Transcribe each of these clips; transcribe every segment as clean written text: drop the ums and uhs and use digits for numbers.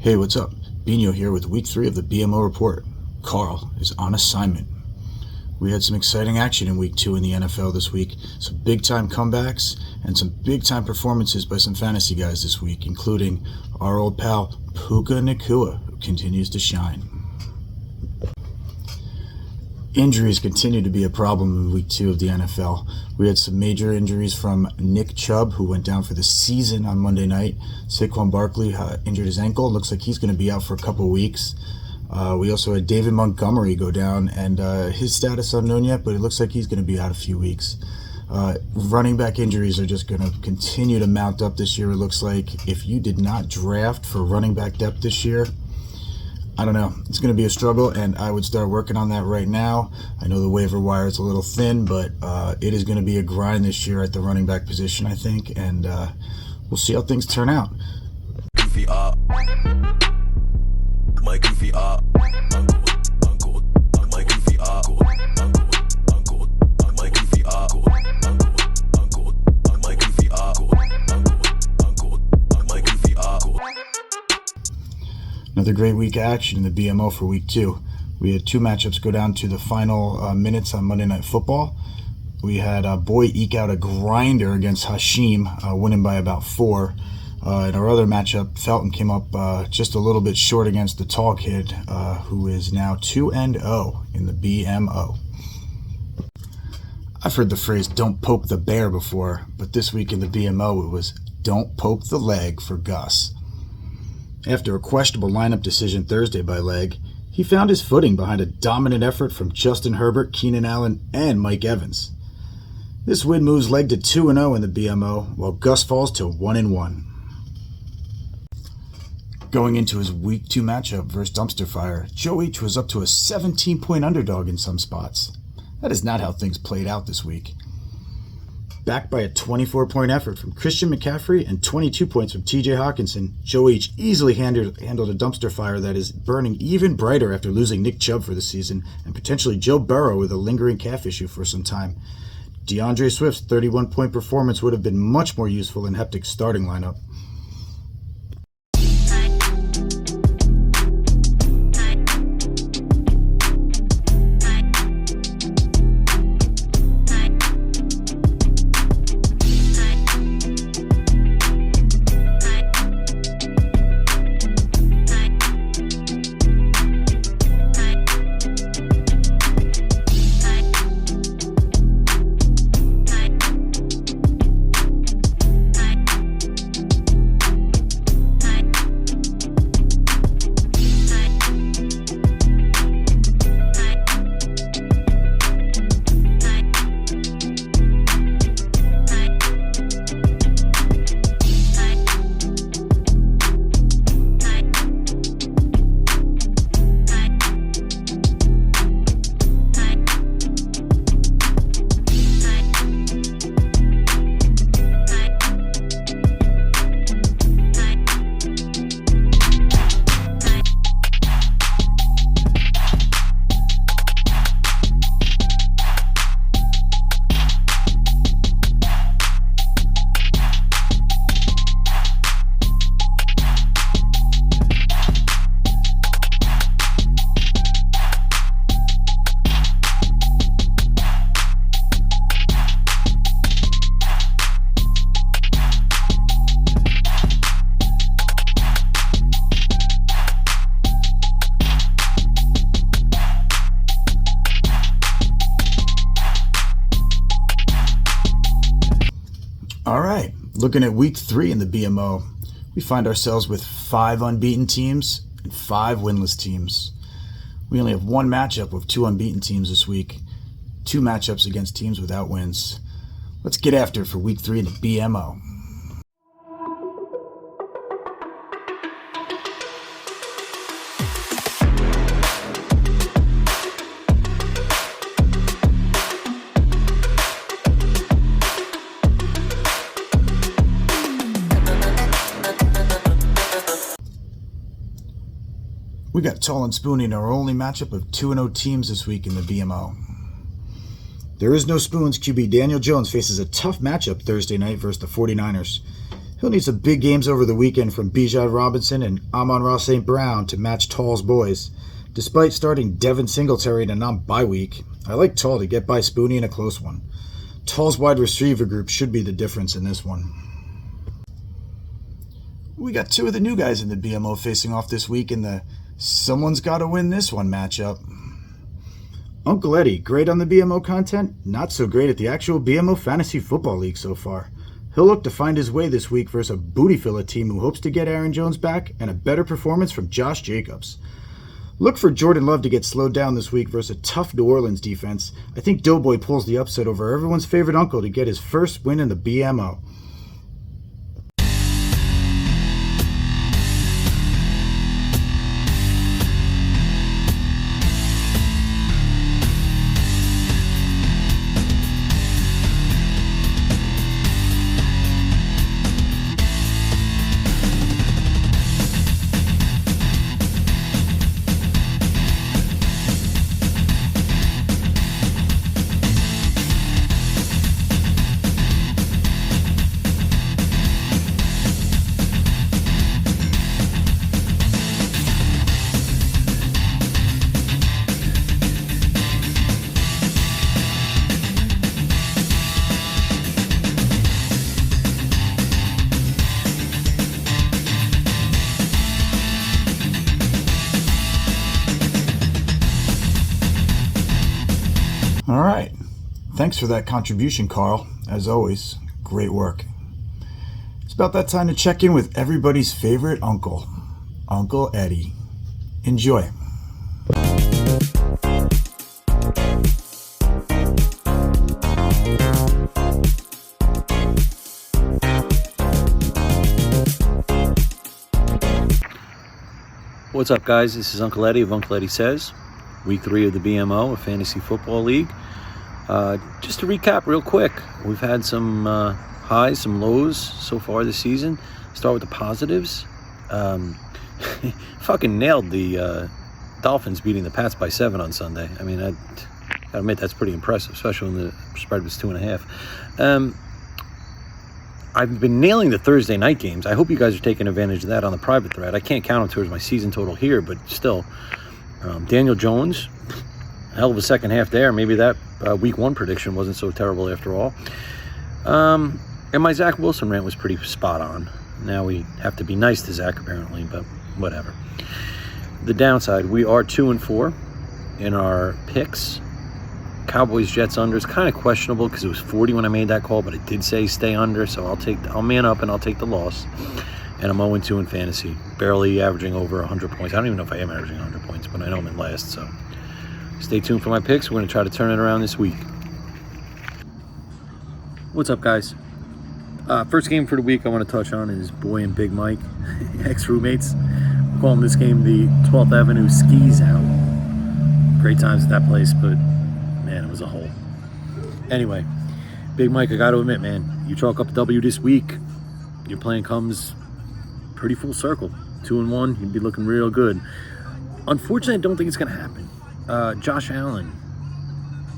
Hey, what's up? Bino here with week 3 of the BMO Report. Carl is on assignment. We had some exciting action in week 2 in the NFL this week. Some big-time comebacks and some big-time performances by some fantasy guys this week, including our old pal Puka Nacua, who continues to shine. Injuries continue to be a problem in week 2 of the NFL. We had some major injuries from Nick Chubb, who went down for the season on Monday night. Saquon Barkley injured his ankle. Looks like he's going to be out for a couple weeks. We also had David Montgomery go down, and his status unknown yet, but it looks like he's going to be out a few weeks. Running back injuries are just going to continue to mount up this year. It looks like if you did not draft for running back depth this year, I don't know. It's going to be a struggle, and I would start working on that right now. I know the waiver wire is a little thin, but it is going to be a grind this year at the running back position, I think, and we'll see how things turn out. Goofy up. My goofy up. Uncle. My goofy up. Uncle. My goofy up. Uncle. My goofy up. Uncle. My goofy up. Another great week of action in the BMO for week 2. We had 2 matchups go down to the final minutes on Monday Night Football. We had Boy eke out a grinder against Hashim, winning by about 4. In our other matchup, Felton came up just a little bit short against the tall kid, who is now 2-0 in the BMO. I've heard the phrase "don't poke the bear" before, but this week in the BMO it was "don't poke the leg" for Gus. After a questionable lineup decision Thursday by Leg, he found his footing behind a dominant effort from Justin Herbert, Keenan Allen, and Mike Evans. This win moves Leg to 2-0 in the BMO, while Gus falls to 1-1. Going into his Week 2 matchup versus Dumpster Fire, Joe H. was up to a 17-point underdog in some spots. That is not how things played out this week. Backed by a 24-point effort from Christian McCaffrey and 22 points from TJ Hawkinson, Joe H. easily handled a dumpster fire that is burning even brighter after losing Nick Chubb for the season and potentially Joe Burrow with a lingering calf issue for some time. DeAndre Swift's 31-point performance would have been much more useful in Heptic's starting lineup. Alright, looking at week 3 in the BMO, we find ourselves with 5 unbeaten teams and 5 winless teams. We only have 1 matchup with 2 unbeaten teams this week, 2 matchups against teams without wins. Let's get after it for week 3 in the BMO. We got Tall and Spoony in our only matchup of 2-0 teams this week in the BMO. There is no Spoons. QB Daniel Jones faces a tough matchup Thursday night versus the 49ers. He'll need some big games over the weekend from Bijan Robinson and Amon-Ra St. Brown to match Tall's boys. Despite starting Devin Singletary in a non-bye week, I like Tall to get by Spooney in a close one. Tall's wide receiver group should be the difference in this one. We got two of the new guys in the BMO facing off this week in the someone's got to win this one matchup. Uncle Eddie, great on the BMO content, not so great at the actual BMO Fantasy Football League so far. He'll look to find his way this week versus a booty-filler team who hopes to get Aaron Jones back and a better performance from Josh Jacobs. Look for Jordan Love to get slowed down this week versus a tough New Orleans defense. I think Doughboy pulls the upset over everyone's favorite uncle to get his first win in the BMO. All right. Thanks for that contribution, Carl. As always, great work. It's about that time to check in with everybody's favorite uncle, Uncle Eddie. Enjoy. What's up, guys? This is Uncle Eddie of Uncle Eddie Says. Week 3 of the BMO, a Fantasy Football League. Just to recap real quick, we've had some highs, some lows so far this season. Start with the positives. Fucking nailed the Dolphins beating the Pats by 7 on Sunday. I mean, I gotta admit that's pretty impressive, especially when the spread was 2.5. I've been nailing the Thursday night games. I hope you guys are taking advantage of that on the private thread. I can't count them towards my season total here, but still. Daniel Jones, hell of a second half there. Maybe that week 1 prediction wasn't so terrible after all. And my Zach Wilson rant was pretty spot on. Now we have to be nice to Zach apparently, but whatever. The downside, we are 2-4 in our picks. Cowboys Jets under is kind of questionable because it was 40 when I made that call, but it did say stay under, so I'll man up and I'll take the loss. And I'm 0-2 in fantasy, barely averaging over 100 points. I don't even know if I am averaging 100 points, but I know I'm in last, so stay tuned for my picks. We're going to try to turn it around this week. What's up, guys? First game for the week I want to touch on is Boy and Big Mike, ex-roommates. We call him this game the 12th Avenue Skis Out. Great times at that place, but man, it was a hole. Anyway, Big Mike, I got to admit, man, you chalk up a W this week. Your plan comes pretty full circle. 2-1, you'd be looking real good. Unfortunately, I don't think it's going to happen. Josh Allen,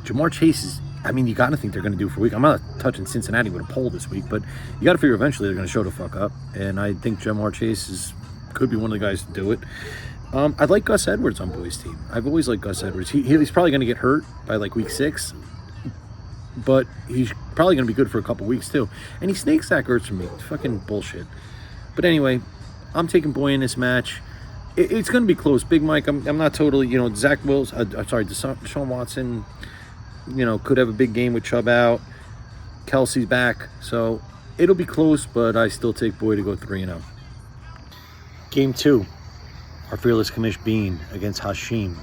Jamar Chase is, I mean, you got to think they're going to do for a week. I'm not touching Cincinnati with a poll this week, but you got to figure eventually they're going to show the fuck up. And I think Jamar Chase could be one of the guys to do it. I'd like Gus Edwards on Boy's team. I've always liked Gus Edwards. He's probably going to get hurt by like week 6. But he's probably going to be good for a couple weeks, too. And he snakes Zach Ertz for me. It's fucking bullshit. But anyway, I'm taking Boy in this match. It's going to be close. Big Mike, I'm not totally, Zach Wills, Deshaun Watson, could have a big game with Chubb out. Kelsey's back. So it'll be close, but I still take Boy to go 3-0. Game 2, our fearless commish Bean against Hashim.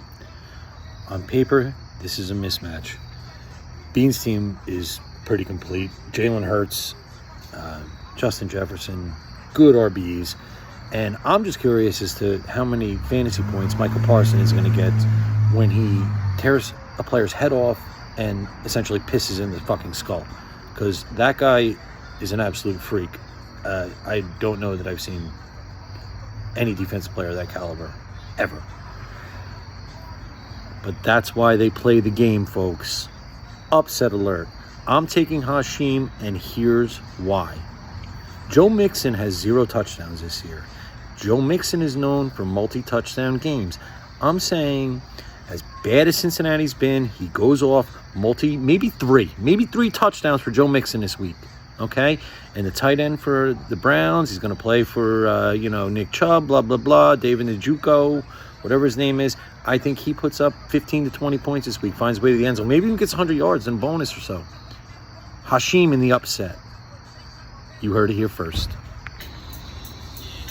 On paper, this is a mismatch. Bean's team is pretty complete. Jalen Hurts, Justin Jefferson, good RBs. And I'm just curious as to how many fantasy points Michael Parsons is going to get when he tears a player's head off and essentially pisses in the fucking skull. Because that guy is an absolute freak. I don't know that I've seen any defensive player of that caliber, ever. But that's why they play the game, folks. Upset alert. I'm taking Hashim, and here's why. Joe Mixon has 0 touchdowns this year. Joe Mixon is known for multi-touchdown games. I'm saying, as bad as Cincinnati's been, he goes off maybe three touchdowns for Joe Mixon this week. Okay? And the tight end for the Browns, he's going to play for, Nick Chubb, blah, blah, blah, David Njoku, whatever his name is. I think he puts up 15 to 20 points this week, finds a way to the end zone. Maybe even gets 100 yards and a bonus or so. Hashim in the upset. You heard it here first.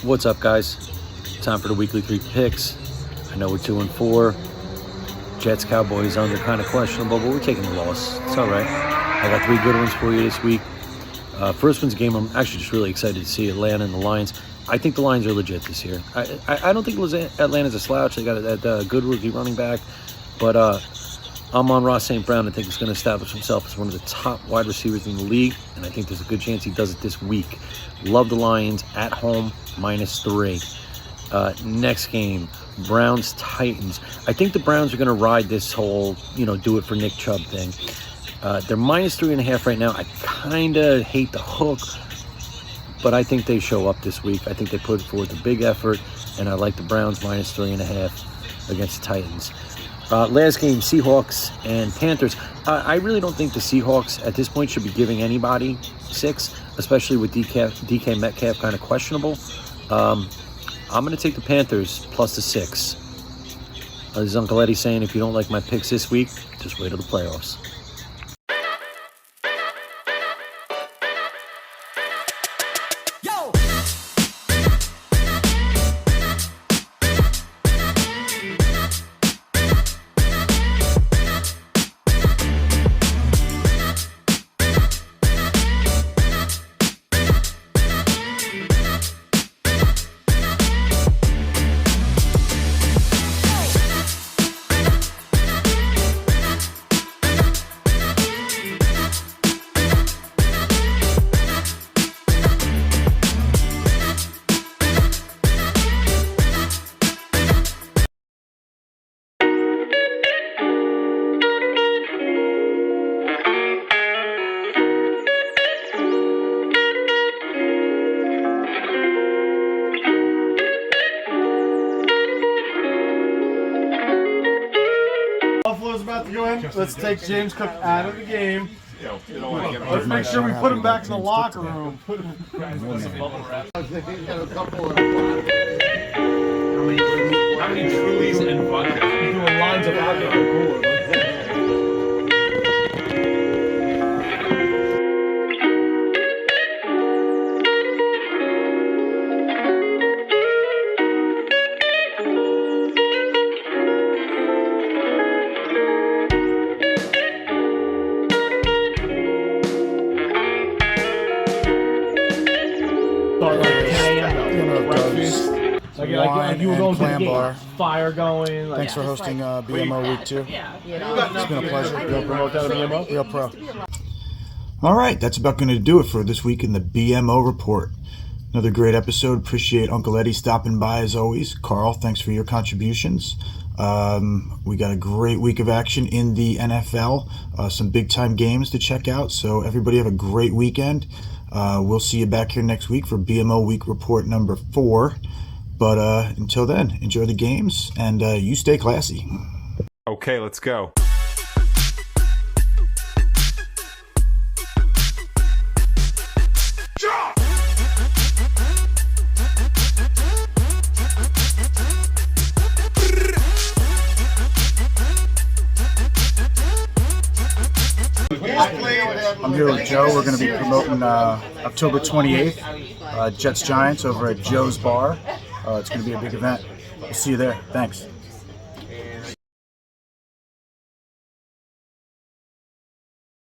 What's up, guys? Time for the weekly 3 picks. I know we're 2-4. Jets, Cowboys under kind of questionable, but we're taking the loss. It's all right. I got 3 good ones for you this week. First one's a game I'm actually just really excited to see, Atlanta and the Lions. I think the Lions are legit this year. I don't think Atlanta's a slouch. They got that good rookie running back. But I'm on Ross St. Brown. I think he's going to establish himself as one of the top wide receivers in the league. And I think there's a good chance he does it this week. Love the Lions at home, -3. Next game, Browns-Titans. I think the Browns are going to ride this whole, do it for Nick Chubb thing. They're -3.5 right now. I kind of hate the hook, but I think they show up this week. I think they put forth a big effort, and I like the Browns -3.5 against the Titans. Last game, Seahawks and Panthers. I really don't think the Seahawks at this point should be giving anybody 6, especially with DK Metcalf kind of questionable. I'm going to take the Panthers plus the 6. This is Uncle Eddie saying, if you don't like my picks this week, just wait till the playoffs. Buffalo's about to go in. Let's take James Cook out of the game. Let's make sure we put him back in the locker room. How many Trulies and vodka? Doing lines of vodka. Cooler. Like you were going to the clam game. bar. Fire going. Thanks for hosting BMO Week 2. It's been a pleasure. You'll promote that at BMO? Real pro. All right, that's about going to do it for this week in the BMO Report. Another great episode. Appreciate Uncle Eddie stopping by as always. Carl, thanks for your contributions. We got a great week of action in the NFL. Some big-time games to check out. So everybody have a great weekend. We'll see you back here next week for BMO Week Report number 4. But until then, enjoy the games, and you stay classy. Okay, let's go. I'm here with Joe. We're going to be promoting October 28th, Jets Giants over at Joe's Bar. It's going to be a big event. We'll see you there. Thanks.